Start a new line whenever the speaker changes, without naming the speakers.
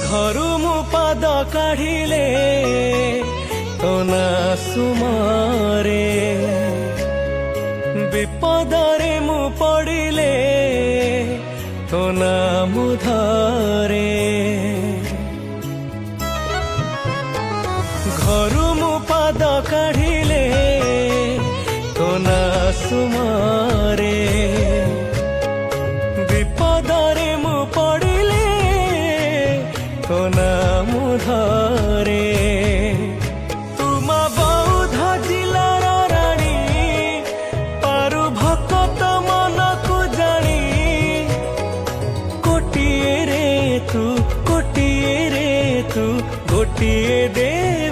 ঘরু মু পাদ কাঢ়িলে তো না সুমরে বিপদরে মু পড়িলে তো না মু ধরে ঘরু মু পাদ কাঢ়িলে তো না সুমরে বিপদরে মু পড়িলে তো না মু ধরে তুমা বৌদ্ধ জিলার রানী পারু ভকত মনকু জানি কোটিয়ে রে তু গোଟିଏ ଦେ